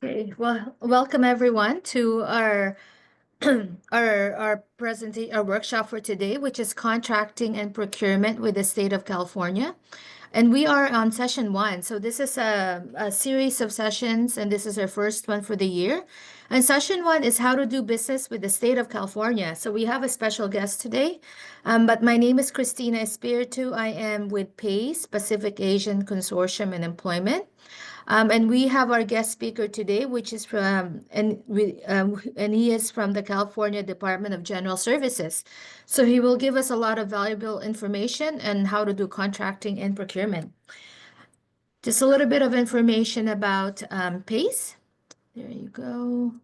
Okay, well, welcome everyone to our our workshop for today, which is contracting and procurement with the state of California. And we are on session one. So this is a series of sessions, and this is our first one for the year. And session one is how to do business with the state of California. So we have a special guest today, but my name is Christina Espiritu. I am with PACE, Pacific Asian Consortium and Employment. And we have our guest speaker today, which is and he is from the California Department of General Services. So he will give us a lot of valuable information on how to do contracting and procurement. Just a little bit of information about PACE. There you go.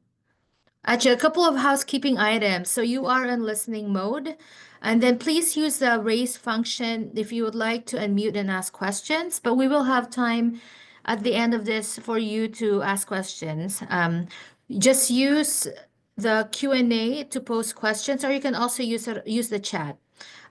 Actually, a couple of housekeeping items. So you are in listening mode. And then please use the raise function if you would like to unmute and ask questions. But we will have time at the end of this for you to ask questions. Just use the Q&A to post questions, or you can also use the chat.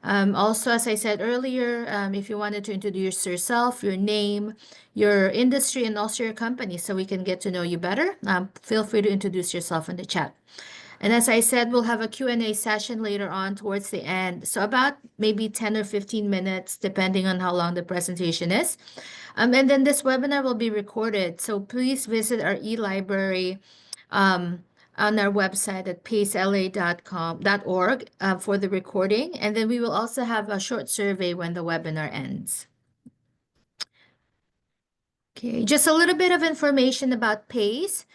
Also, as I said earlier, if you wanted to introduce yourself, your name, your industry, and also your company, so we can get to know you better, feel free to introduce yourself in the chat. And as I said, we'll have a Q&A session later on towards the end. So about maybe 10 or 15 minutes, depending on how long the presentation is. And then this webinar will be recorded. So please visit our e-library on our website at pacela.org for the recording. And then we will also have a short survey when the webinar ends. Okay, just a little bit of information about PACE.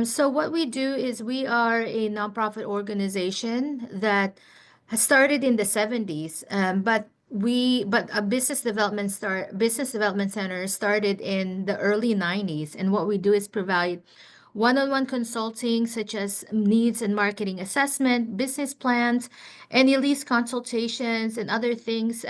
So what we do is we are a nonprofit organization that has started in the 70s, but a business development center started in the early 90s. And what we do is provide one-on-one consulting, such as needs and marketing assessment, business plans, any lease consultations, and other things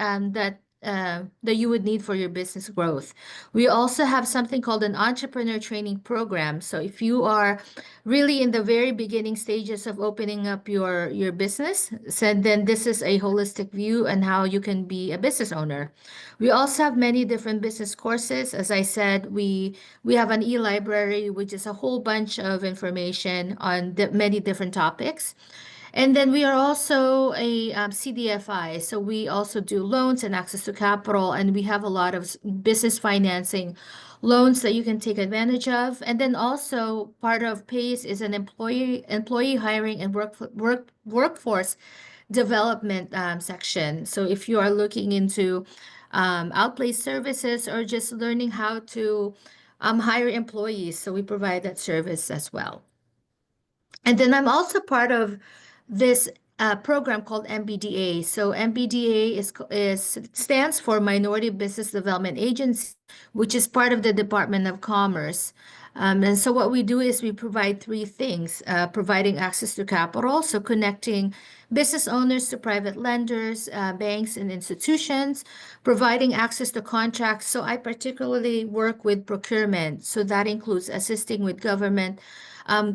that you would need for your business growth. We also have something called an entrepreneur training program. So if you are really in the very beginning stages of opening up your business, so then this is a holistic view on how you can be a business owner. We also have many different business courses. As I said, we have an e-library, which is a whole bunch of information on many different topics. And then we are also a CDFI, so we also do loans and access to capital, and we have a lot of business financing loans that you can take advantage of. And then also part of PACE is an employee hiring and workforce development section. So if you are looking into outplace services or just learning how to hire employees, so we provide that service as well. And then I'm also part of this program called MBDA. So MBDA stands for Minority Business Development Agency, which is part of the Department of Commerce. And so what we do is we provide three things: providing access to capital, so connecting business owners to private lenders, banks, and institutions, providing access to contracts. So I particularly work with procurement. So that includes assisting with government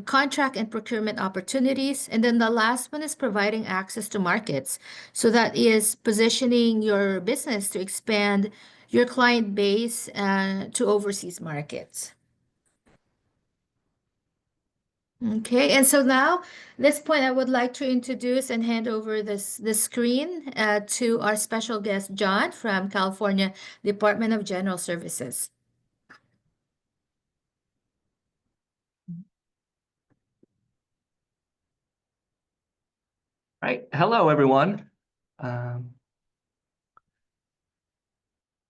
contract and procurement opportunities. And then the last one is providing access to markets. So that is positioning your business to expand your client base to overseas markets. Okay, and so now at this point, I would like to introduce and hand over the screen to our special guest, John, from California Department of General Services. All right. Hello, everyone. All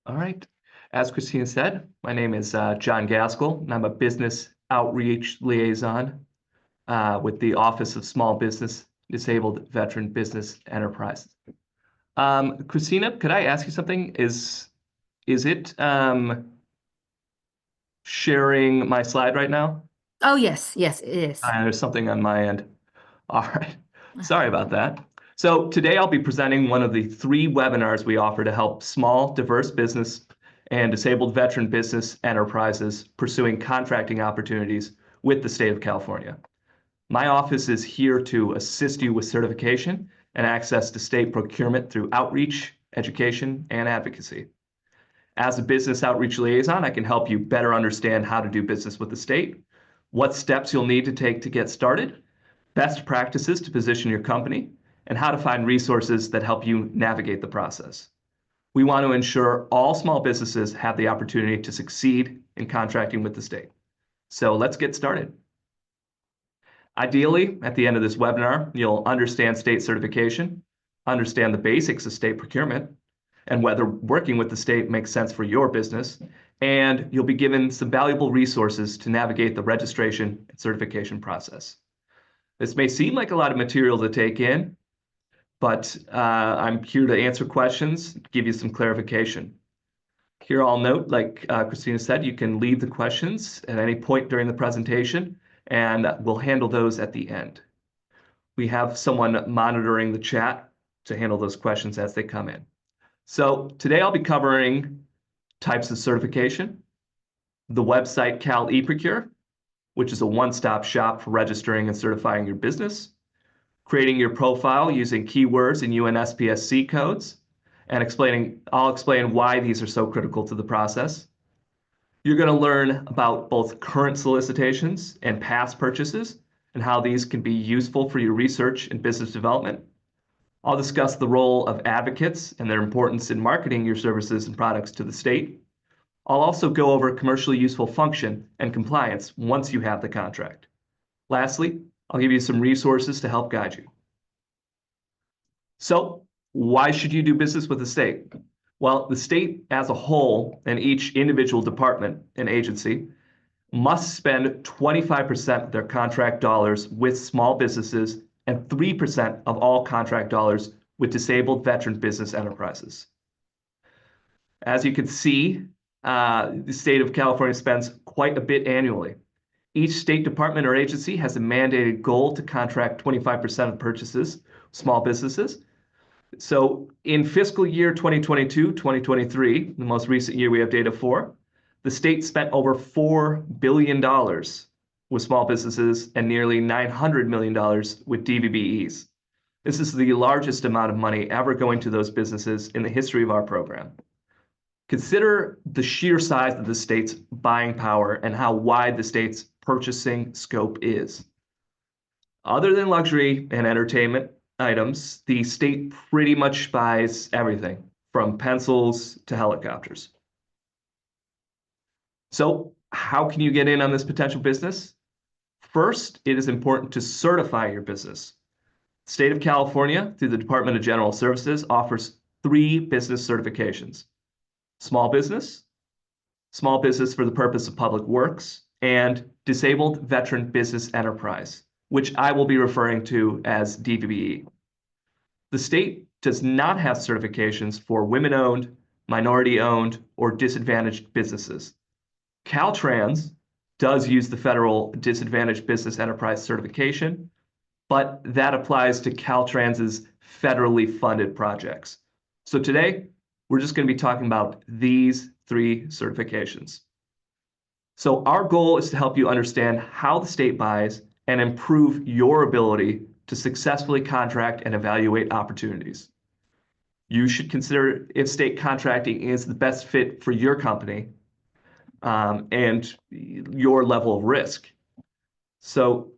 right. As Christina said, my name is John Gaskell, and I'm a business outreach liaison with the Office of Small Business Disabled Veteran Business Enterprises. Christina, could I ask you something? Is it sharing my slide right now? Oh, yes, it is. There's something on my end. All right. Sorry about that. So today I'll be presenting one of the 3 webinars we offer to help small, diverse business and disabled veteran business enterprises pursuing contracting opportunities with the state of California. My office is here to assist you with certification and access to state procurement through outreach, education, and advocacy. As a business outreach liaison, I can help you better understand how to do business with the state, what steps you'll need to take to get started, best practices to position your company, and how to find resources that help you navigate the process. We want to ensure all small businesses have the opportunity to succeed in contracting with the state. So let's get started. Ideally, at the end of this webinar, you'll understand state certification, understand the basics of state procurement, and whether working with the state makes sense for your business, and you'll be given some valuable resources to navigate the registration and certification process. This may seem like a lot of material to take in, but I'm here to answer questions, give you some clarification. Here I'll note, like Christina said, you can leave the questions at any point during the presentation, and we'll handle those at the end. We have someone monitoring the chat to handle those questions as they come in. So today I'll be covering types of certification, the website Cal eProcure, which is a one-stop shop for registering and certifying your business, creating your profile using keywords and UNSPSC codes, and I'll explain why these are so critical to the process. You're going to learn about both current solicitations and past purchases and how these can be useful for your research and business development. I'll discuss the role of advocates and their importance in marketing your services and products to the state. I'll also go over commercially useful function and compliance once you have the contract. Lastly, I'll give you some resources to help guide you. So, why should you do business with the state? Well, the state as a whole and each individual department and agency must spend 25% of their contract dollars with small businesses and 3% of all contract dollars with disabled veteran business enterprises. As you can see, the state of California spends quite a bit annually. Each state department or agency has a mandated goal to contract 25% of purchases, small businesses. So in fiscal year 2022-2023, the most recent year we have data for, the state spent over $4 billion with small businesses and nearly $900 million with DVBEs. This is the largest amount of money ever going to those businesses in the history of our program. Consider the sheer size of the state's buying power and how wide the state's purchasing scope is. Other than luxury and entertainment items, the state pretty much buys everything from pencils to helicopters. So how can you get in on this potential business? First, it is important to certify your business. The state of California, through the Department of General Services, offers 3 business certifications: small business for the purpose of public works, and disabled veteran business enterprise, which I will be referring to as DVBE. The state does not have certifications for women-owned, minority-owned, or disadvantaged businesses. Caltrans does use the federal Disadvantaged Business Enterprise certification, but that applies to Caltrans's federally funded projects. So today, we're just going to be talking about these 3 certifications. So our goal is to help you understand how the state buys and improve your ability to successfully contract and evaluate opportunities. You should consider if state contracting is the best fit for your company and your level of risk. So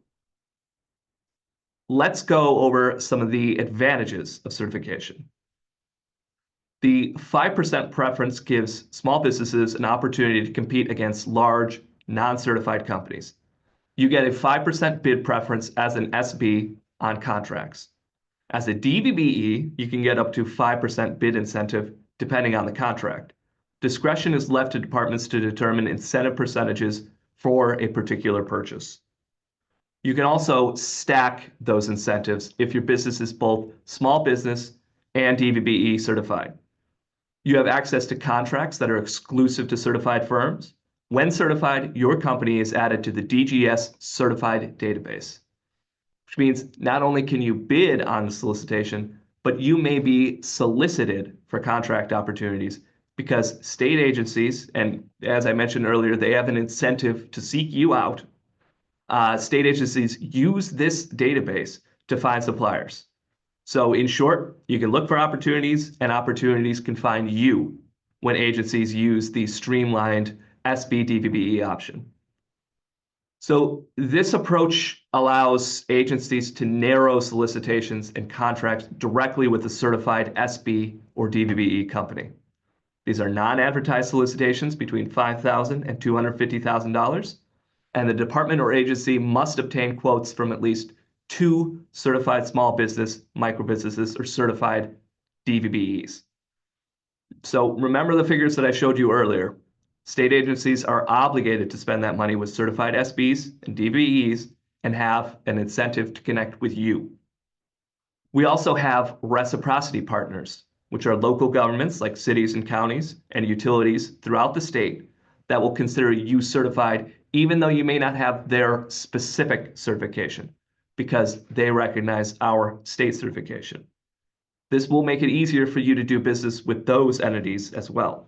let's go over some of the advantages of certification. The 5% preference gives small businesses an opportunity to compete against large, non-certified companies. You get a 5% bid preference as an SB on contracts. As a DVBE, you can get up to 5% bid incentive depending on the contract. Discretion is left to departments to determine incentive percentages for a particular purchase. You can also stack those incentives if your business is both small business and DVBE certified. You have access to contracts that are exclusive to certified firms. When certified, your company is added to the DGS certified database, which means not only can you bid on the solicitation, but you may be solicited for contract opportunities because state agencies, and as I mentioned earlier, they have an incentive to seek you out. State agencies use this database to find suppliers. So in short, you can look for opportunities and opportunities can find you when agencies use the streamlined SB DVBE option. So this approach allows agencies to narrow solicitations and contracts directly with a certified SB or DVBE company. These are non-advertised solicitations between $5,000 and $250,000, and the department or agency must obtain quotes from at least 2 certified small business, microbusinesses, or certified DVBEs. So remember the figures that I showed you earlier. State agencies are obligated to spend that money with certified SBs and DVBEs and have an incentive to connect with you. We also have reciprocity partners, which are local governments like cities and counties and utilities throughout the state that will consider you certified even though you may not have their specific certification because they recognize our state certification. This will make it easier for you to do business with those entities as well.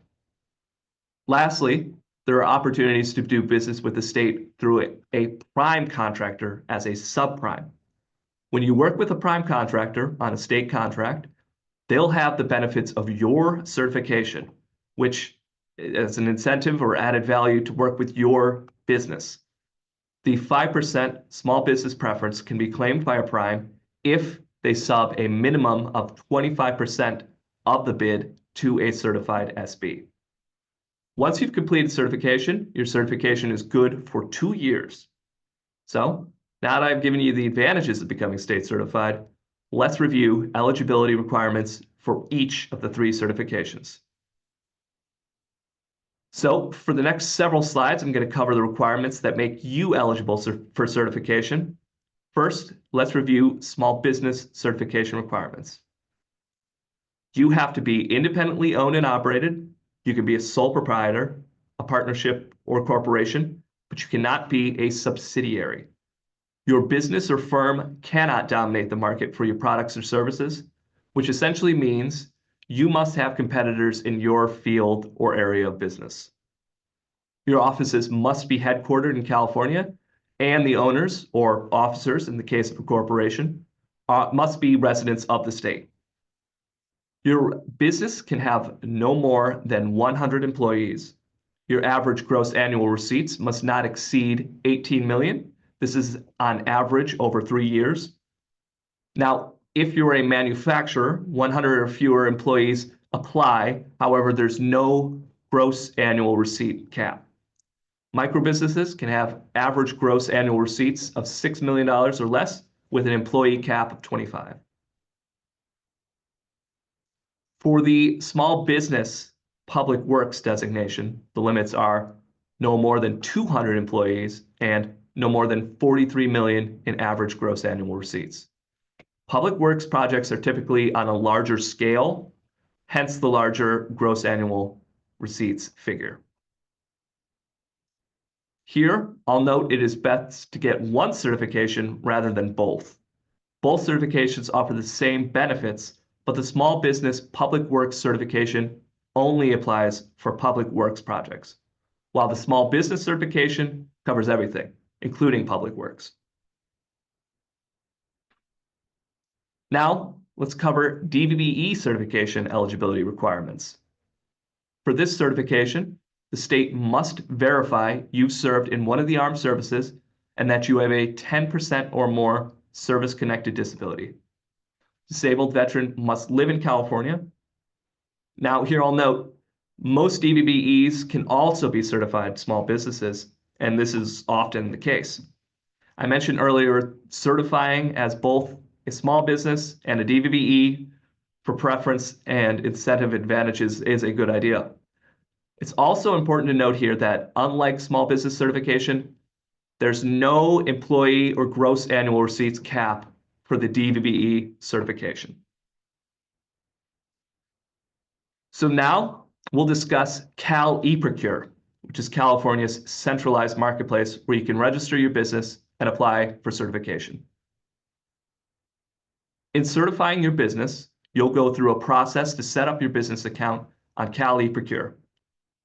Lastly, there are opportunities to do business with the state through a prime contractor as a subprime. When you work with a prime contractor on a state contract, they'll have the benefits of your certification, which is an incentive or added value to work with your business. The 5% small business preference can be claimed by a prime if they sub a minimum of 25% of the bid to a certified SB. Once you've completed certification, your certification is good for 2 years. So now that I've given you the advantages of becoming state certified, let's review eligibility requirements for each of the 3 certifications. So for the next several slides, I'm going to cover the requirements that make you eligible for certification. First, let's review small business certification requirements. You have to be independently owned and operated. You can be a sole proprietor, a partnership, or corporation, but you cannot be a subsidiary. Your business or firm cannot dominate the market for your products or services, which essentially means you must have competitors in your field or area of business. Your offices must be headquartered in California, and the owners or officers, in the case of a corporation, must be residents of the state. Your business can have no more than 100 employees. Your average gross annual receipts must not exceed 18 million. This is on average over 3 years. Now, if you're a manufacturer, 100 or fewer employees apply. However, there's no gross annual receipt cap. Microbusinesses can have average gross annual receipts of $6 million or less with an employee cap of 25. For the small business public works designation, the limits are no more than 200 employees and no more than 43 million in average gross annual receipts. Public works projects are typically on a larger scale, hence the larger gross annual receipts figure. Here, I'll note it is best to get one certification rather than both. Both certifications offer the same benefits, but the small business public works certification only applies for public works projects, while the small business certification covers everything, including public works. Now, let's cover DVBE certification eligibility requirements. For this certification, the state must verify you've served in one of the armed services and that you have a 10% or more service-connected disability. Disabled veteran must live in California. Now, here I'll note, most DVBEs can also be certified small businesses, and this is often the case. I mentioned earlier, certifying as both a small business and a DVBE for preference and incentive advantages is a good idea. It's also important to note here that unlike small business certification, there's no employee or gross annual receipts cap for the DVBE certification. So now we'll discuss Cal eProcure, which is California's centralized marketplace where you can register your business and apply for certification. In certifying your business, you'll go through a process to set up your business account on Cal eProcure.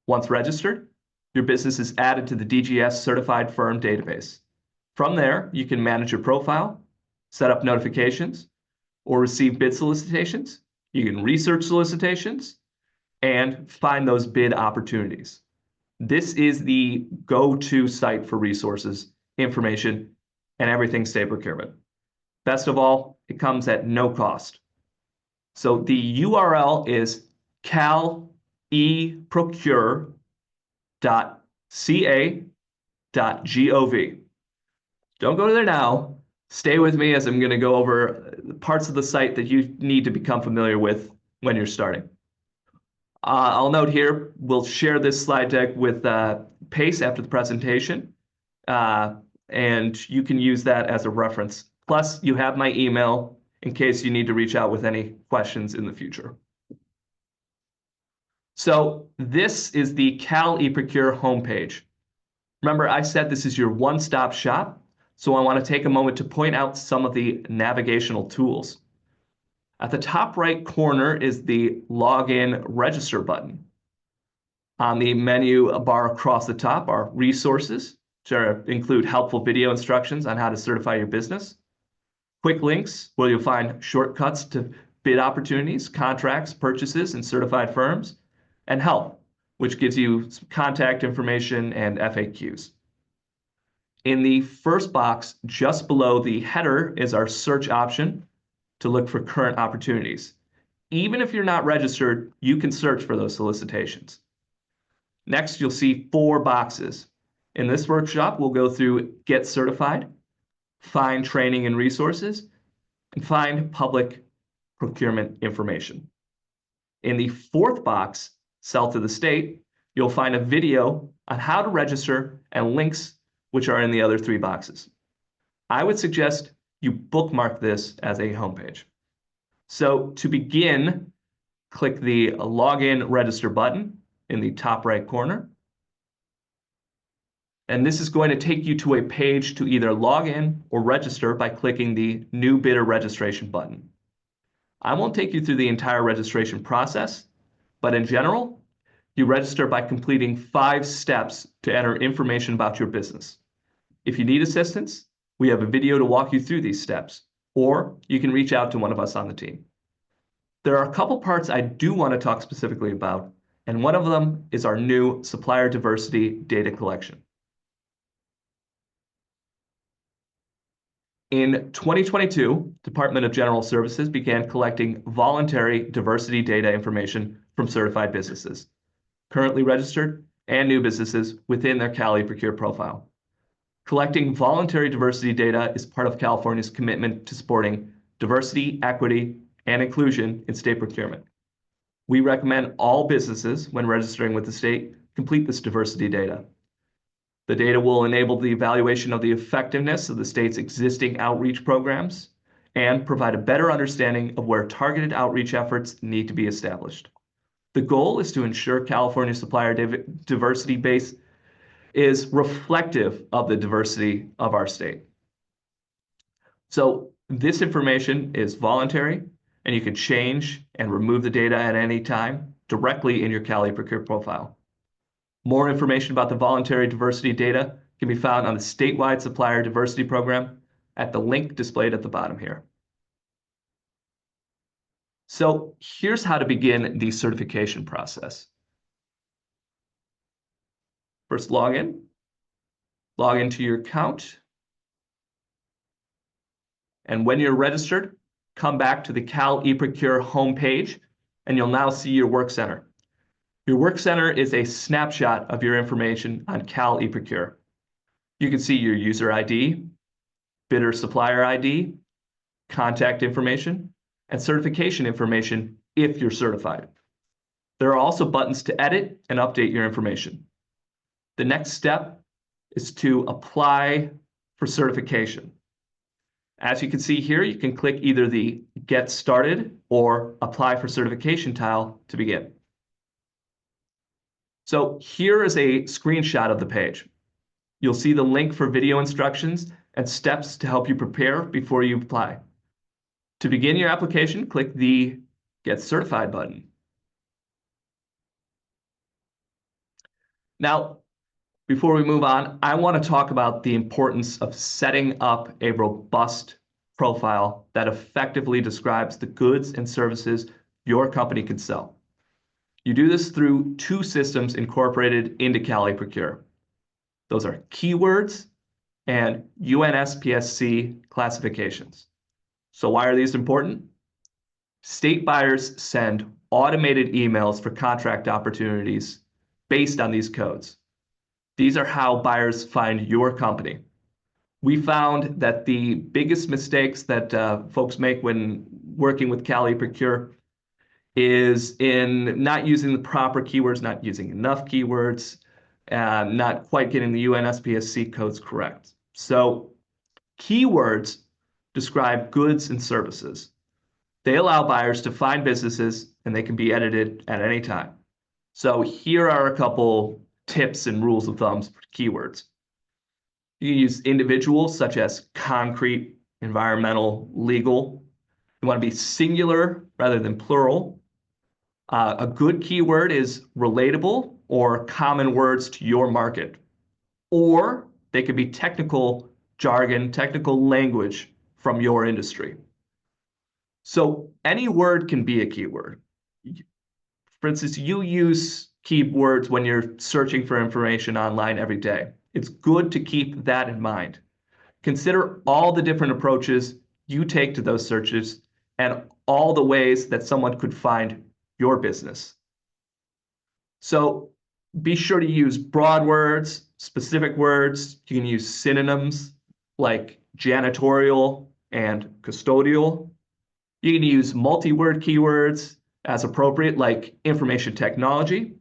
Once registered, your business is added to the DGS Certified Firm database. From there, you can manage your profile, set up notifications, or receive bid solicitations. You can research solicitations and find those bid opportunities. This is the go-to site for resources information, and everything state procurement. Best of all, it comes at no cost. So the URL is caleprocure.ca.gov. Don't go there now. Stay with me as I'm going to go over parts of the site that you need to become familiar with when you're starting. I'll note here, we'll share this slide deck with Pace after the presentation, and you can use that as a reference. Plus, you have my email in case you need to reach out with any questions in the future. So this is the Cal eProcure homepage. Remember, I said this is your one-stop shop, so I want to take a moment to point out some of the navigational tools. At the top right corner is the Login Register button. On the menu bar across the top are resources, which include helpful video instructions on how to certify your business. Quick links, where you'll find shortcuts to bid opportunities, contracts, purchases, and certified firms. And help, which gives you contact information and FAQs. In the first box, just below the header, is our search option to look for current opportunities. Even if you're not registered, you can search for those solicitations. Next, you'll see 4 boxes. In this workshop, we'll go through Get Certified, Find Training and Resources, and Find Public Procurement Information. In the 4th box, Sell to the State, you'll find a video on how to register and links which are in the other 3 boxes. I would suggest you bookmark this as a homepage. So to begin, click the Login Register button in the top right corner. And this is going to take you to a page to either log in or register by clicking the New Bidder Registration button. I won't take you through the entire registration process, but in general, you register by completing 5 steps to enter information about your business. If you need assistance, we have a video to walk you through these steps, or you can reach out to one of us on the team. There are a couple parts I do want to talk specifically about, and one of them is our new supplier diversity data collection. In 2022, Department of General Services began collecting voluntary diversity data information from certified businesses, currently registered and new businesses within their Cal eProcure profile. Collecting voluntary diversity data is part of California's commitment to supporting diversity, equity, and inclusion in state procurement. We recommend all businesses, when registering with the state, complete this diversity data. The data will enable the evaluation of the effectiveness of the state's existing outreach programs and provide a better understanding of where targeted outreach efforts need to be established. The goal is to ensure California supplier diversity base is reflective of the diversity of our state. So this information is voluntary, and you can change and remove the data at any time directly in your Cal eProcure profile. More information about the voluntary diversity data can be found on the statewide supplier diversity program at the link displayed at the bottom here. So here's how to begin the certification process. First, log into your account. And when you're registered, come back to the Cal eProcure homepage, and you'll now see your Work Center. Your Work Center is a snapshot of your information on Cal eProcure. You can see your user ID, bidder supplier ID, contact information, and certification information if you're certified. There are also buttons to edit and update your information. The next step is to apply for certification. As you can see here, you can click either the Get Started or Apply for Certification tile to begin. So here is a screenshot of the page. You'll see the link for video instructions and steps to help you prepare before you apply. To begin your application, click the Get Certified button. Now, before we move on, I want to talk about the importance of setting up a robust profile that effectively describes the goods and services your company can sell. You do this through 2 systems incorporated into Cal eProcure. Those are keywords and UNSPSC classifications. So why are these important? State buyers send automated emails for contract opportunities based on these codes. These are how buyers find your company. We found that the biggest mistakes that folks make when working with Cali Procure is in not using the proper keywords, not using enough keywords, not quite getting the UNSPSC codes correct. So keywords describe goods and services. They allow buyers to find businesses and they can be edited at any time. So here are a couple tips and rules of thumb for keywords. You can use individuals such as concrete, environmental, legal. You want to be singular rather than plural. A good keyword is relatable or common words to your market. Or they could be technical jargon, technical language from your industry. So any word can be a keyword. For instance, you use keywords when you're searching for information online every day. It's good to keep that in mind. Consider all the different approaches you take to those searches and all the ways that someone could find your business. So be sure to use broad words, specific words. You can use synonyms like janitorial and custodial. You can use multi-word keywords as appropriate, like information technology.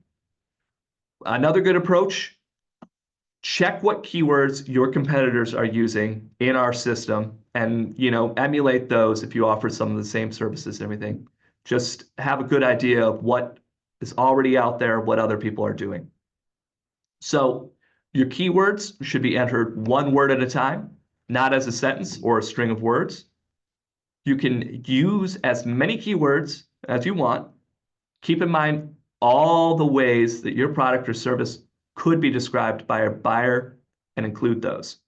Another good approach, check what keywords your competitors are using in our system and emulate those if you offer some of the same services and everything. Just have a good idea of what is already out there, what other people are doing. So your keywords should be entered one word at a time, not as a sentence or a string of words. You can use as many keywords as you want. Keep in mind all the ways that your product or service could be described by a buyer and include those.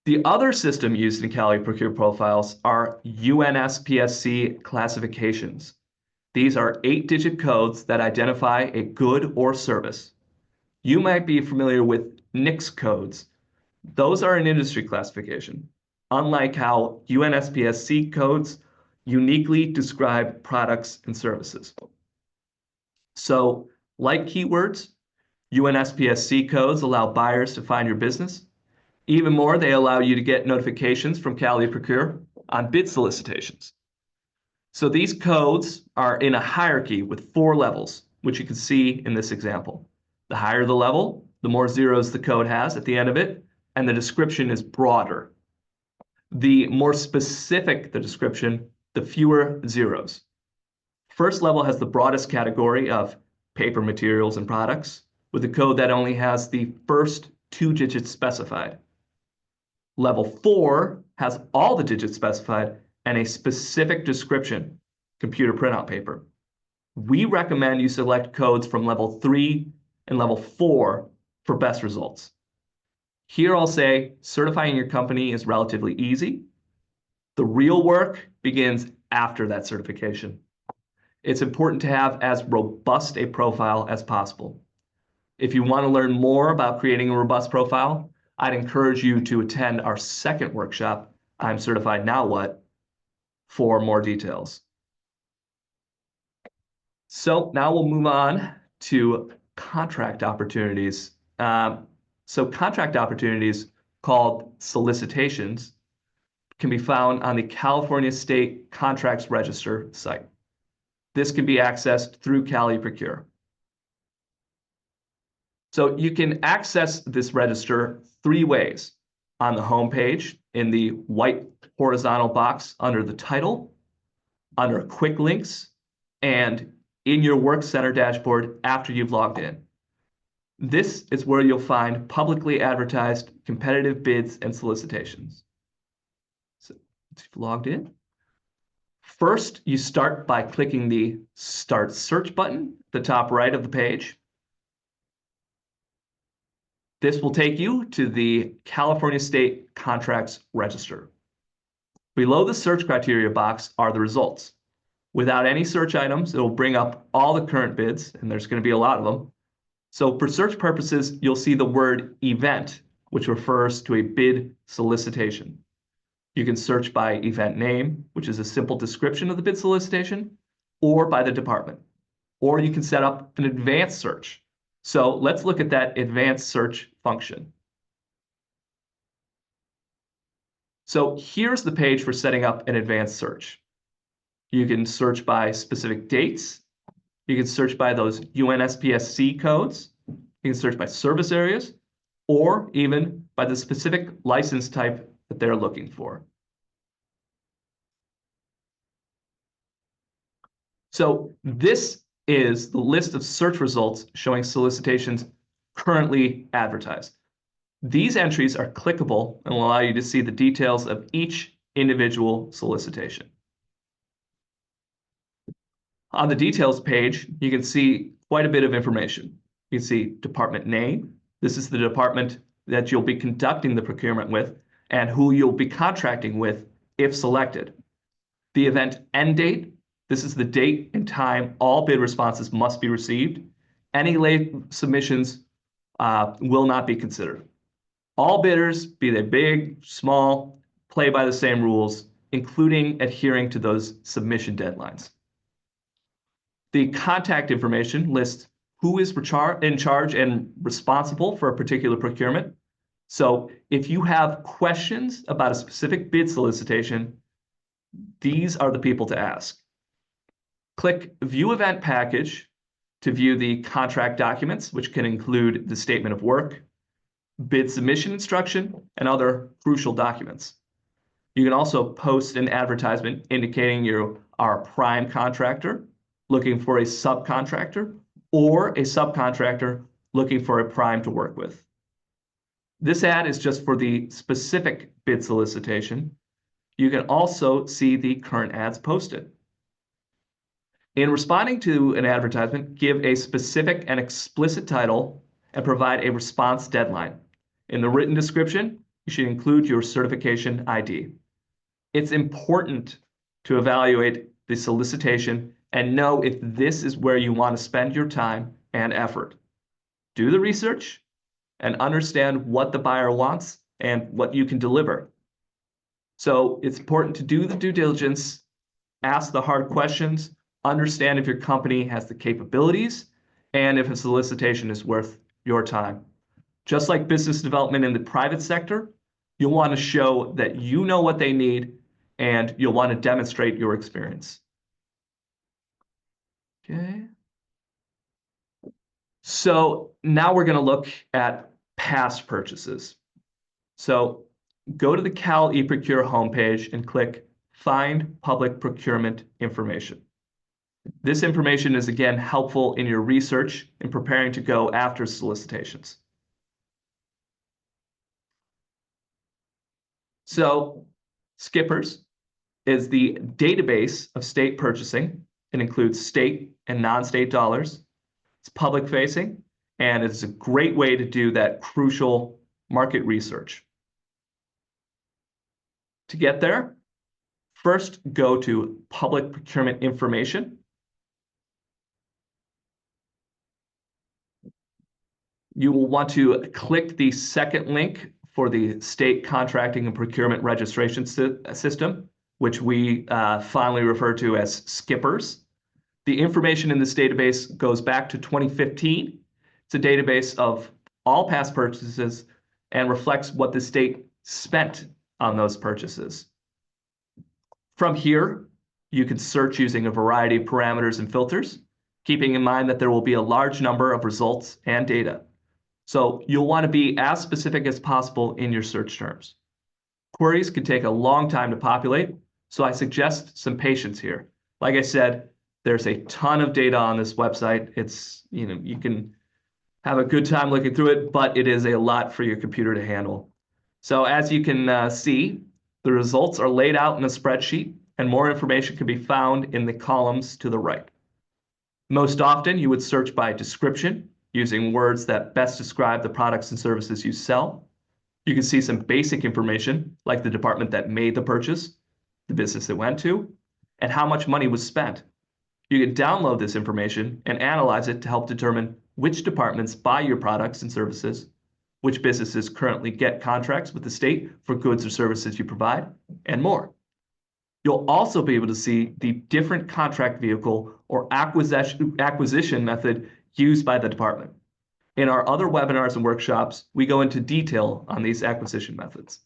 The other system used in Cali Procure profiles are UNSPSC classifications. These are 8-digit codes that identify a good or service. You might be familiar with NICS codes. Those are an industry classification, unlike how UNSPSC codes uniquely describe products and services. So, like keywords, UNSPSC codes allow buyers to find your business. Even more, they allow you to get notifications from Cali Procure on bid solicitations. So these codes are in a hierarchy with 4 levels, which you can see in this example. The higher the level, the more zeros the code has at the end of it, and the description is broader. The more specific the description, the fewer zeros. First level has the broadest category of paper materials and products, with a code that only has the first 2 digits specified. Level 4 has all the digits specified and a specific description, computer printout paper. We recommend you select codes from level 3 and level 4 for best results. Here I'll say certifying your company is relatively easy. The real work begins after that certification. It's important to have as robust a profile as possible. If you want to learn more about creating a robust profile, I'd encourage you to attend our second workshop, I'm Certified Now What, for more details. So now we'll move on to contract opportunities. So contract opportunities, called solicitations, can be found on the California State Contracts Register site. This can be accessed through Cali Procure. So you can access this register 3 ways: on the home page in the white horizontal box under the title, under quick links, and in your Work Center dashboard after you've logged in. This is where you'll find publicly advertised competitive bids and solicitations. So once you've logged in, first you start by clicking the Start Search button at the top right of the page. This will take you to the California State Contracts Register. Below the search criteria box are the results. Without any search items, it will bring up all the current bids, and there's going to be a lot of them. So for search purposes, you'll see the word event, which refers to a bid solicitation. You can search by event name, which is a simple description of the bid solicitation, or by the department. Or you can set up an advanced search. So let's look at that advanced search function. So here's the page for setting up an advanced search. You can search by specific dates. You can search by those UNSPSC codes. You can search by service areas, or even by the specific license type that they're looking for. So this is the list of search results showing solicitations currently advertised. These entries are clickable and will allow you to see the details of each individual solicitation. On the details page, you can see quite a bit of information. You can see department name. This is the department that you'll be conducting the procurement with and who you'll be contracting with if selected. The event end date. This is the date and time all bid responses must be received. Any late submissions will not be considered. All bidders, be they big, small, play by the same rules, including adhering to those submission deadlines. The contact information lists who is in charge and responsible for a particular procurement. So if you have questions about a specific bid solicitation, these are the people to ask. Click View Event Package to view the contract documents, which can include the statement of work, bid submission instruction, and other crucial documents. You can also post an advertisement indicating you are a prime contractor looking for a subcontractor, or a subcontractor looking for a prime to work with. This ad is just for the specific bid solicitation. You can also see the current ads posted. In responding to an advertisement, give a specific and explicit title and provide a response deadline. In the written description, you should include your certification ID. It's important to evaluate the solicitation and know if this is where you want to spend your time and effort. Do the research and understand what the buyer wants and what you can deliver. So it's important to do the due diligence, ask the hard questions, understand if your company has the capabilities, and if a solicitation is worth your time. Just like business development in the private sector, you'll want to show that you know what they need and you'll want to demonstrate your experience. Okay. So now we're going to look at past purchases. So go to the Cal eProcure homepage and click Find Public Procurement Information. This information is again helpful in your research in preparing to go after solicitations. So Skippers is the database of state purchasing. It includes state and non-state dollars. It's public facing, and it's a great way to do that crucial market research. To get there, first go to Public Procurement Information. You will want to click the second link for the State Contracting and Procurement Registration System, which we fondly refer to as Skippers. The information in this database goes back to 2015. It's a database of all past purchases and reflects what the state spent on those purchases. From here, you can search using a variety of parameters and filters, keeping in mind that there will be a large number of results and data. So you'll want to be as specific as possible in your search terms. Queries can take a long time to populate, so I suggest some patience here. Like I said, there's a ton of data on this website. It's, you can have a good time looking through it, but it is a lot for your computer to handle. So as you can see, the results are laid out in a spreadsheet, and more information can be found in the columns to the right. Most often, you would search by description, using words that best describe the products and services you sell. You can see some basic information, like the department that made the purchase, the business it went to, and how much money was spent. You can download this information and analyze it to help determine which departments buy your products and services, which businesses currently get contracts with the state for goods or services you provide, and more. You'll also be able to see the different contract vehicle or acquisition method used by the department. In our other webinars and workshops, we go into detail on these acquisition methods.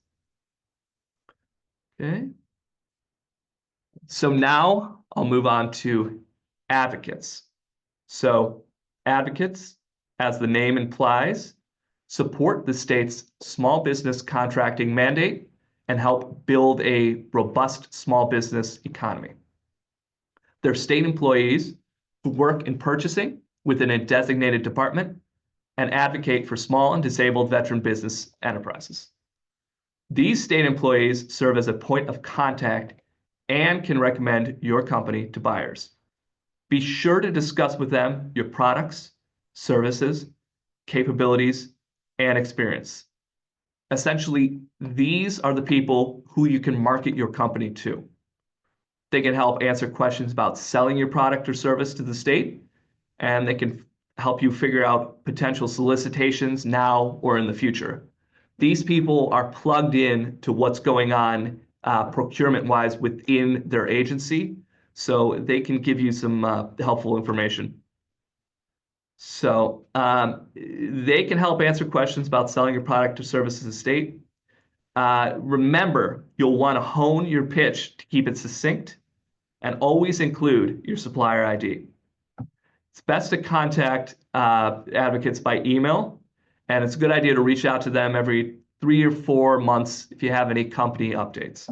Okay. So now I'll move on to advocates. So advocates, as the name implies, support the state's small business contracting mandate and help build a robust small business economy. They're state employees who work in purchasing within a designated department and advocate for small and disabled veteran business enterprises. These state employees serve as a point of contact and can recommend your company to buyers. Be sure to discuss with them your products, services, capabilities, and experience. Essentially, these are the people who you can market your company to. They can help answer questions about selling your product or service to the state, and they can help you figure out potential solicitations now or in the future. These people are plugged in to what's going on procurement-wise within their agency, so they can give you some helpful information. So they can help answer questions about selling your product or service to the state. Remember, you'll want to hone your pitch to keep it succinct and always include your supplier ID. It's best to contact advocates by email, and it's a good idea to reach out to them every 3 or 4 months if you have any company updates.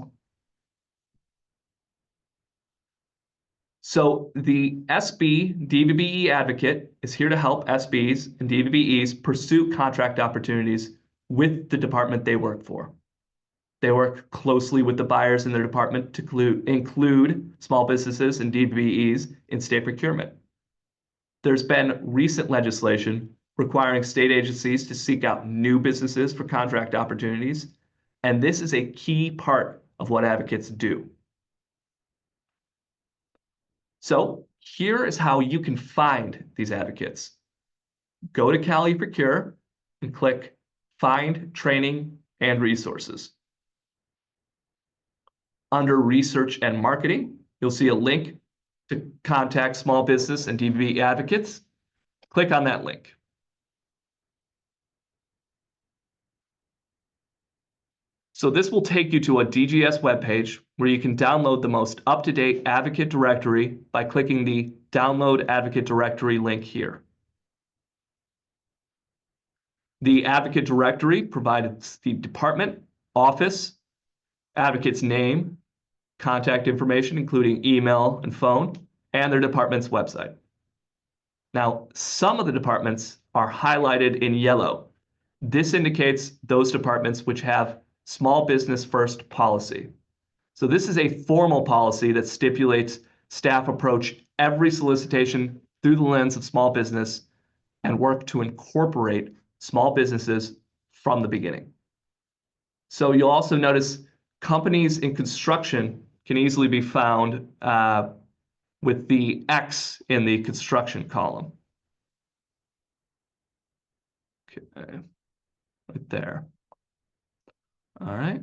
So the SB DVBE advocate is here to help SBs and DVBEs pursue contract opportunities with the department they work for. They work closely with the buyers in their department to include small businesses and DVBEs in state procurement. There's been recent legislation requiring state agencies to seek out new businesses for contract opportunities, and this is a key part of what advocates do. So here is how you can find these advocates. Go to Cal eProcure and click Find Training and Resources. Under Research and Marketing, you'll see a link to contact small business and DVBE advocates. Click on that link. So this will take you to a DGS webpage where you can download the most up-to-date advocate directory by clicking the Download Advocate Directory link here. The advocate directory provides the department, office, advocate's name, contact information, including email and phone, and their department's website. Now, some of the departments are highlighted in yellow. This indicates those departments which have small business first policy. So this is a formal policy that stipulates staff approach every solicitation through the lens of small business and work to incorporate small businesses from the beginning. So you'll also notice companies in construction can easily be found with the X in the construction column. Okay, right there. All right.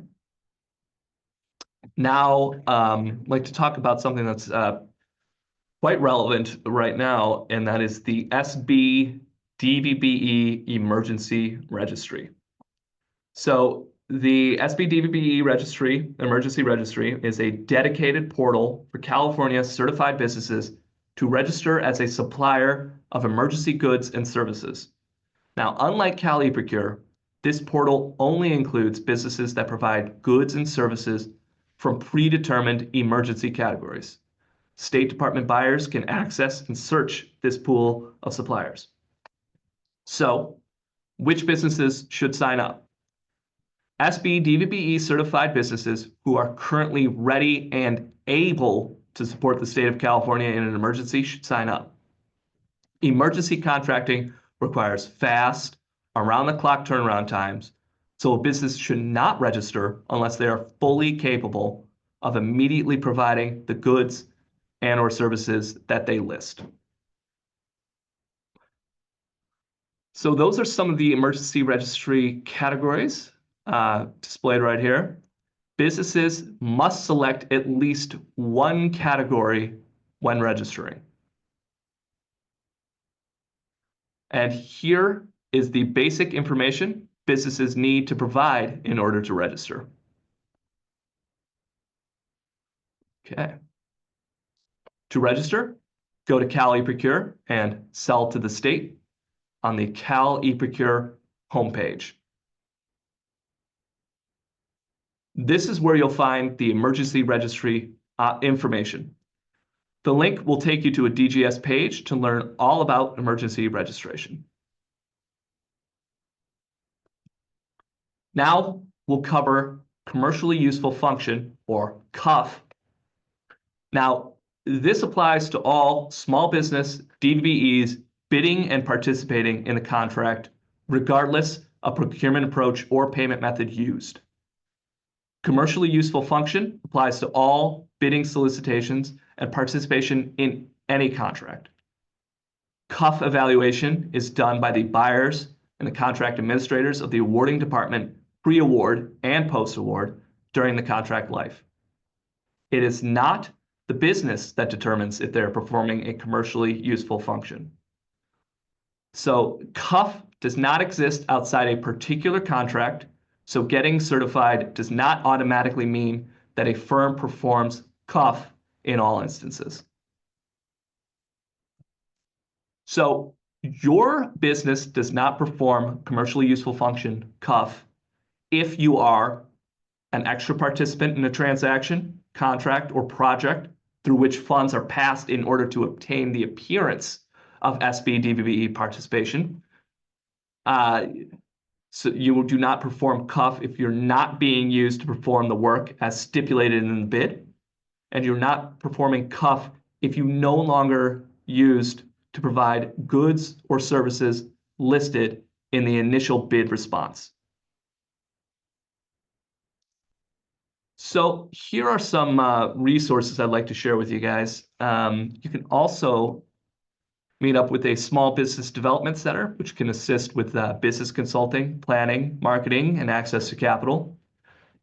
Now, I'd like to talk about something that's quite relevant right now, and that is the SB DVBE Emergency Registry. So the SB DVBE Emergency Registry is a dedicated portal for California certified businesses to register as a supplier of emergency goods and services. Now, unlike Cal eProcure, this portal only includes businesses that provide goods and services from predetermined emergency categories. State Department buyers can access and search this pool of suppliers. So, which businesses should sign up? SB DVBE certified businesses who are currently ready and able to support the state of California in an emergency should sign up. Emergency contracting requires fast, around-the-clock turnaround times, so a business should not register unless they are fully capable of immediately providing the goods and/or services that they list. So those are some of the emergency registry categories displayed right here. Businesses must select at least one category when registering. And here is the basic information businesses need to provide in order to register. Okay. To register, go to Cal eProcure and sell to the state on the Cal eProcure homepage. This is where you'll find the emergency registry information. The link will take you to a DGS page to learn all about emergency registration. Now we'll cover commercially useful function, or CUF. Now, this applies to all small business DVBEs bidding and participating in the contract, regardless of procurement approach or payment method used. Commercially useful function applies to all bidding solicitations and participation in any contract. CUF evaluation is done by the buyers and the contract administrators of the awarding department pre-award and post-award during the contract life. It is not the business that determines if they're performing a commercially useful function. So CUF does not exist outside a particular contract, so getting certified does not automatically mean that a firm performs CUF in all instances. So your business does not perform commercially useful function, CUF, if you are an extra participant in a transaction, contract, or project through which funds are passed in order to obtain the appearance of SB-DVBE participation. So you do not perform CUF if you're not being used to perform the work as stipulated in the bid, and you're not performing CUF if you no longer used to provide goods or services listed in the initial bid response. So here are some resources I'd like to share with you guys. You can also meet up with a small business development center, which can assist with business consulting, planning, marketing, and access to capital.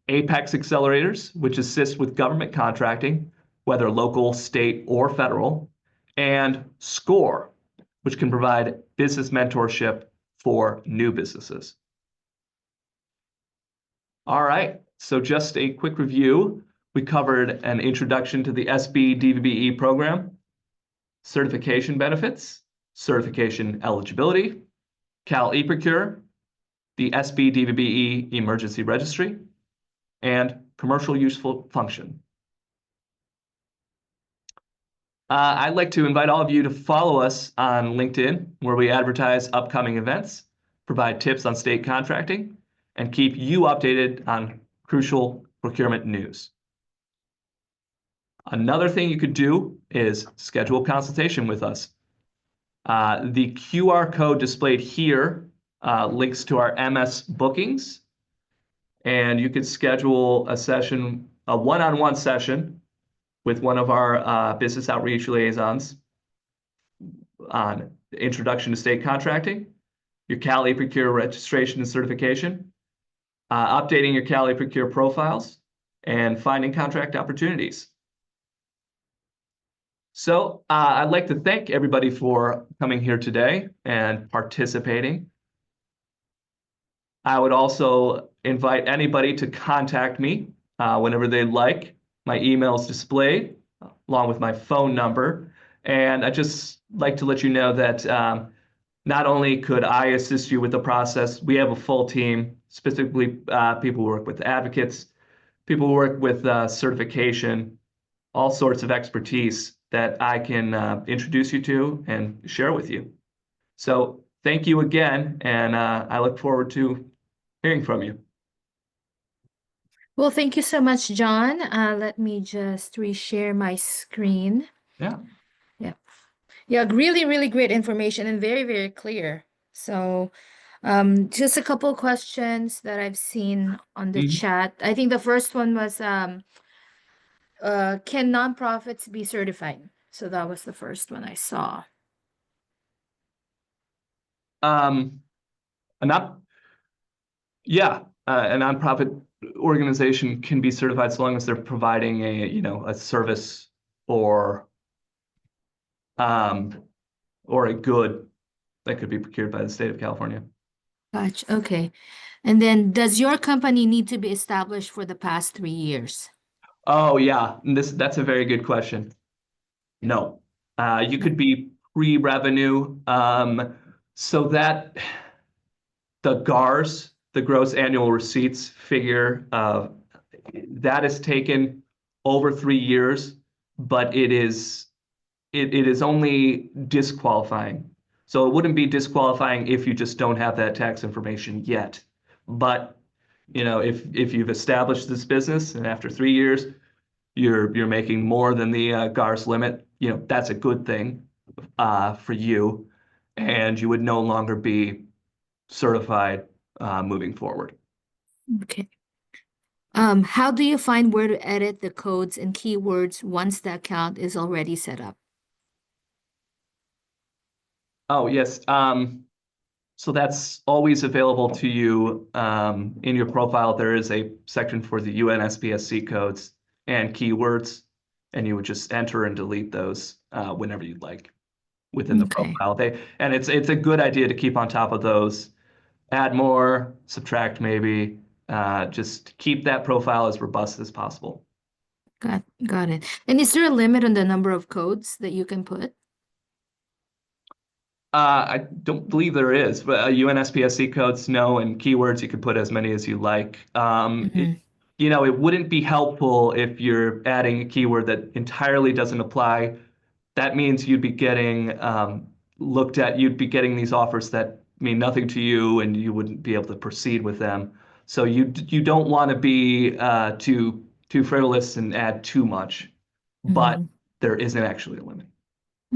Apex accelerators, which assist with government contracting, whether local, state, or federal. And SCORE, which can provide business mentorship for new businesses. All right, so just a quick review. We covered an introduction to the SB-DVBE program, certification benefits, certification eligibility, Cal eProcure, the SB-DVBE emergency registry, and commercial useful function. I'd like to invite all of you to follow us on LinkedIn, where we advertise upcoming events, provide tips on state contracting, and keep you updated on crucial procurement news. Another thing you could do is schedule a consultation with us. The QR code displayed here links to our MS bookings, and you could schedule a session, a one-on-one session with one of our business outreach liaisons on introduction to state contracting, your Cal eProcure registration and certification, updating your Cal eProcure profiles, and finding contract opportunities. So I'd like to thank everybody for coming here today and participating. I would also invite anybody to contact me whenever they'd like. My email is displayed along with my phone number. And I'd just like to let you know that not only could I assist you with the process, we have a full team, specifically people who work with advocates, people who work with certification, all sorts of expertise that I can introduce you to and share with you. So thank you again, and I look forward to hearing from you. Well, thank you so much, John. Let me just reshare my screen. Yeah. Yeah, really, really great information and very, very clear. So just a couple questions that I've seen on the chat. I think the first one was, can nonprofits be certified? So that was the first one I saw. A non, yeah, a nonprofit organization can be certified so long as they're providing a service or um, or a good that could be procured by the state of California. Gotcha. Okay. And then does your company need to be established for the past 3 years? Oh yeah, that's a very good question. No, you No. could be pre-revenue, so that the GARs, the gross annual receipts figure, that is taken over 3 years, but it is only disqualifying. So it wouldn't be disqualifying if you just don't have that tax information yet. But if you've established this business and after 3 years you're making more than the GARS limit, that's a good thing for you, and you would no longer be certified moving forward. Okay. How do you find where to edit the codes and keywords once the account is already set up? Oh, yes. So that's always available to you in your profile. There is a section for the UNSPSC codes and keywords, and you would just enter and delete those whenever you'd like within the Okay. profile. It's a good idea to keep on top of those. Add more, subtract maybe. Just keep that profile as robust as possible. Got it. And is there a limit on the number of codes that you can put? I don't believe there is, but UNSPSC codes, no, and keywords, you can put as many as you like. Mhm. It wouldn't be helpful if you're adding a keyword that entirely doesn't apply. That means you'd be getting you'd be getting these offers that mean nothing to you, and you wouldn't be able to proceed with them. So you don't want to be too frivolous and add too much, but Mhm. there isn't actually a limit.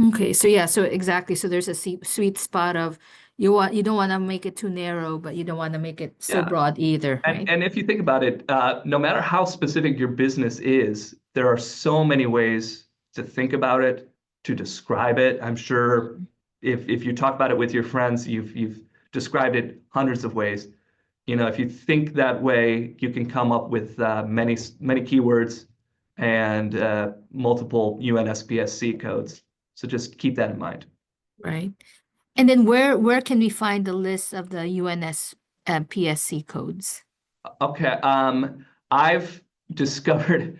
Okay, so yeah, so exactly. So there's a sweet spot of you don't want to make it too narrow, but you don't want to make it so Yeah. broad either, And right? and if you think about it, no matter how specific your business is, there are so many ways to think about it, to describe it. I'm sure if you talk about it with your friends, you've described it hundreds of ways. If you think that way, you can come up with many keywords and multiple UNSPSC codes. So just keep that in mind. Right. And then where can we find the list of the UNS PSC codes? Okay, I've discovered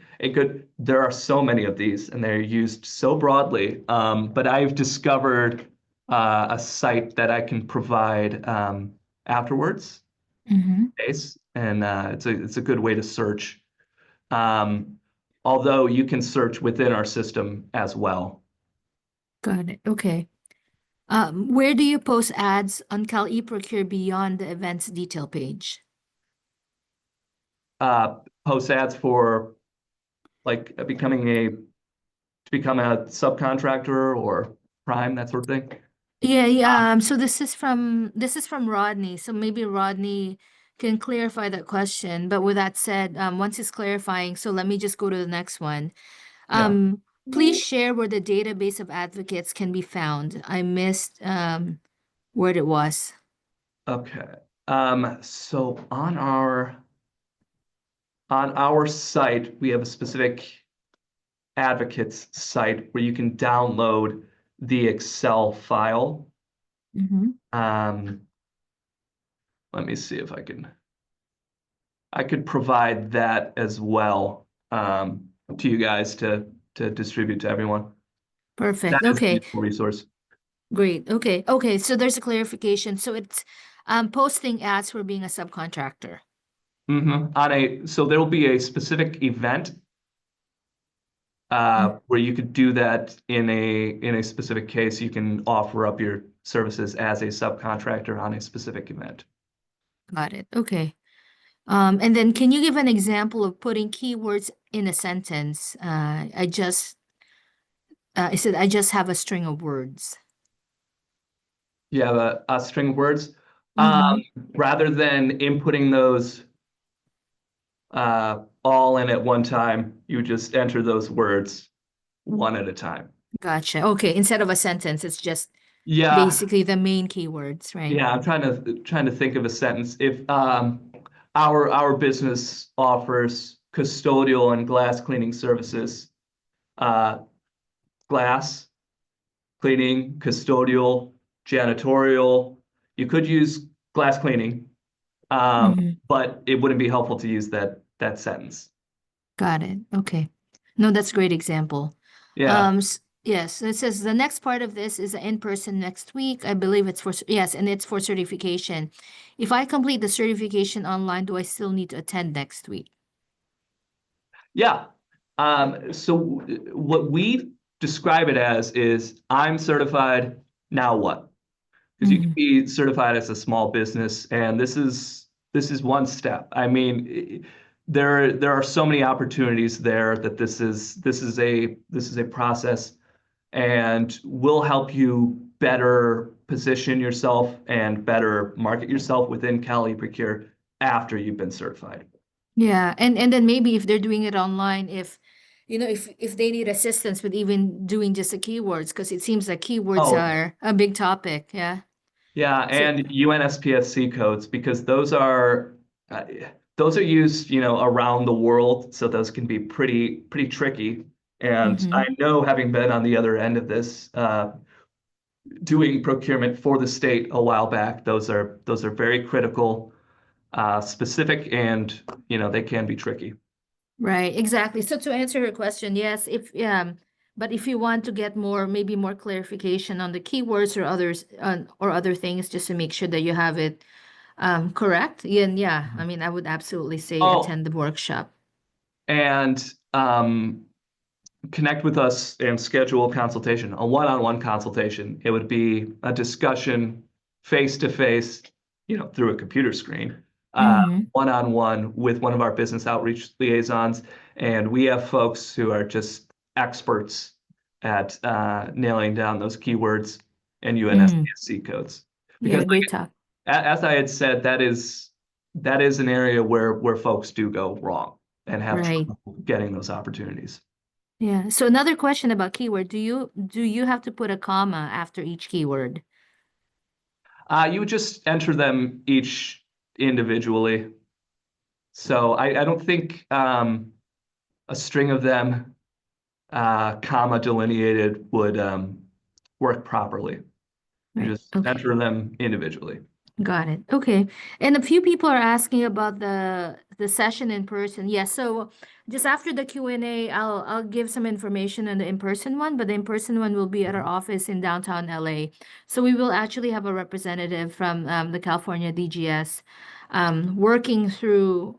there are so many of these and they're used so broadly, but I've discovered a site that I can provide afterwards, Mm-hmm. and it's a good way to search. Um, Although you can search within our system as well. Got it. Okay. Where do you post ads on Cal eProcure beyond the events detail page? Uh, Post ads for like to become a subcontractor or prime, that sort of thing. Yeah, yeah. So this is from Rodney. So maybe Rodney can clarify that question. But with that said, once it's clarifying, so let me just go to the next one. Yeah. Um, please share where the database of advocates can be found. I missed where it was. Okay. So on our site, we have a specific advocates site where you can download the Excel file. Mm-hmm. Um, Let me see if I could provide that as well to you guys to distribute to everyone. That Perfect. is a Okay. useful resource. Great. Okay. Okay. So there's a clarification. So it's posting ads for being a subcontractor. So there will be a specific event Mm. where you could do that in a specific case. You can offer up your services as a subcontractor on a specific event. Got it. Okay. And then can you give an example of putting keywords in a sentence? I said, I just have a string of words. You have a string of words. Um, Mm-hmm. Rather than inputting those all in at one time, you just enter those words one at a time. Gotcha. Okay. Instead of a sentence, it's just Yeah, Basically, the main keywords, right? yeah. I'm trying to think of a sentence. If our business offers custodial and glass cleaning services, uh, glass cleaning, custodial, janitorial. You could use glass cleaning, Hmm. but it wouldn't be helpful to use that sentence. Got it. Okay. No, that's a great example. Yeah. Yes, it says the next part of this is in person next week. I believe it's for, yes, and it's for certification. If I complete the certification online, do I still need to attend next week? Yeah. So what we describe it as is I'm certified, now what? Because you can Hmm. be certified as a small business, and this is one step. I mean, there are so many opportunities there that this is a process, and will help you better position yourself and better market yourself within Cali Procure after you've been certified. Yeah, and then maybe if they're doing it online, if if they need assistance with even doing just the keywords, because it seems like keywords Oh, are a big topic. Yeah. yeah, So, and UNSPSC codes because uh, those are used, around the world, so those can be pretty tricky. And I mhm. know, having been on the other end of this, doing procurement for the state a while back, those are very critical, specific, and they can be tricky. Right, exactly. So to answer your question, yes, if but if you want to get more, maybe more clarification on the keywords or others or other things, just to make sure that you have it correct, then yeah, I mean, I would absolutely say Oh, attend the workshop. and connect with us and schedule a consultation, a one-on-one consultation. It would be a discussion face to face, through a computer screen, Mm-hmm. one-on-one with one of our business outreach liaisons. And we have folks who are just experts at nailing down those keywords and Mm-hmm. UNSPSC codes. Because, Yeah, great talk. as I had said, that is an area where folks do go wrong and have Right. trouble getting those opportunities. Yeah. So another question about keyword, do you have to put a comma after each keyword? You would just enter them each individually. So I don't think a string of them, comma delineated, would work properly. You Right. just Okay. enter them individually. Got it. Okay. And a few people are asking about the session in person. Yes, so just after the Q&A, I'll give some information on the in-person one, but the in-person one will be at our office in downtown LA. So we will actually have a representative from the California DGS working through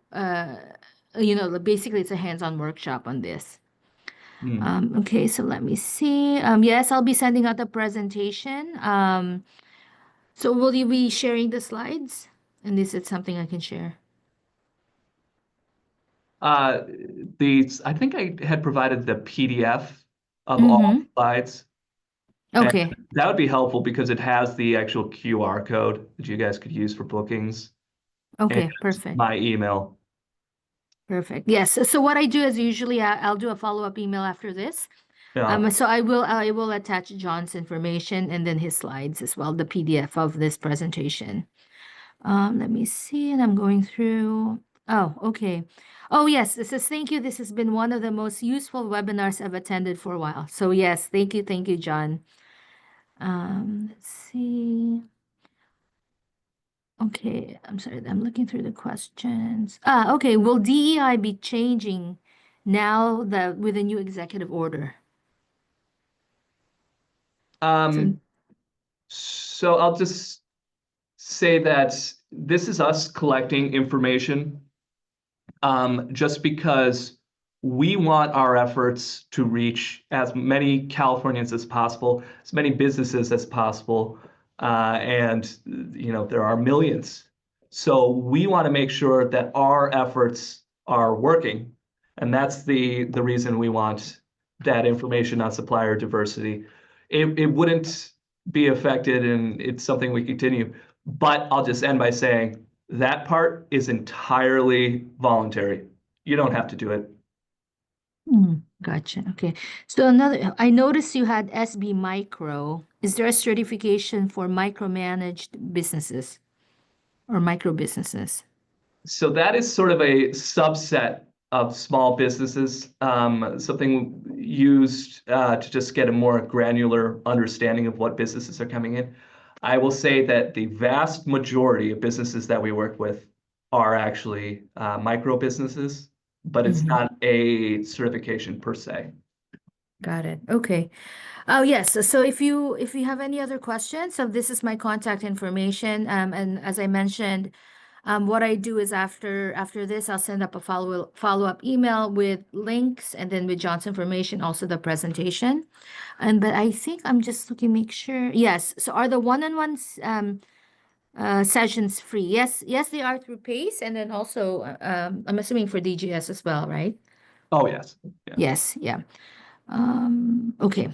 basically it's a hands-on workshop on this. Hmm. Okay, so let me see. Yes, I'll be sending out the presentation. So will you be sharing the slides? And is it something I can share? Uh, I think I had provided the PDF of all Mm-hmm. slides, and Okay. that would be helpful because it has the actual QR code that you guys could use for bookings and Okay. Perfect. my email. Perfect. Yes. So what I do is usually I'll do a follow-up email after this. Yeah. So I will attach John's information and then his slides as well, the PDF of this presentation. Let me see, and I'm going through. Oh, okay. Oh, yes. This is thank you. This has been one of the most useful webinars I've attended for a while. So yes, thank you, John. Let's see. Okay, I'm sorry, I'm looking through the questions. Okay, will DEI be changing now that with the new executive order? So, Um, so I'll just say that this is us collecting information, just because we want our efforts to reach as many Californians as possible, as many businesses as possible, and there are millions. So we want to make sure that our efforts are working, and that's the reason we want that information on supplier diversity. It wouldn't be affected, and it's something we continue. But I'll just end by saying that part is entirely voluntary. You don't have to do it. Gotcha. Okay. So another, I noticed you had SB Micro. Is there a certification for micromanaged businesses or micro businesses? So that is sort of a subset of small businesses, something used to just get a more granular understanding of what businesses are coming in. I will say that the vast majority of businesses that we work with are actually micro businesses, but it's Mhm. not a certification per se. Got it. Okay. Oh yes. So if you have any other questions, so this is my contact information. And as I mentioned, what I do is after this, I'll send up a follow-up email with links and then with John's information, also the presentation. And but I think I'm just looking, make sure. Yes. So are the one-on-one sessions free? Yes. Yes, they are through PACE, and then also I'm assuming for DGS as well, right? Oh, yes. Yeah. Yes. Yeah. Okay.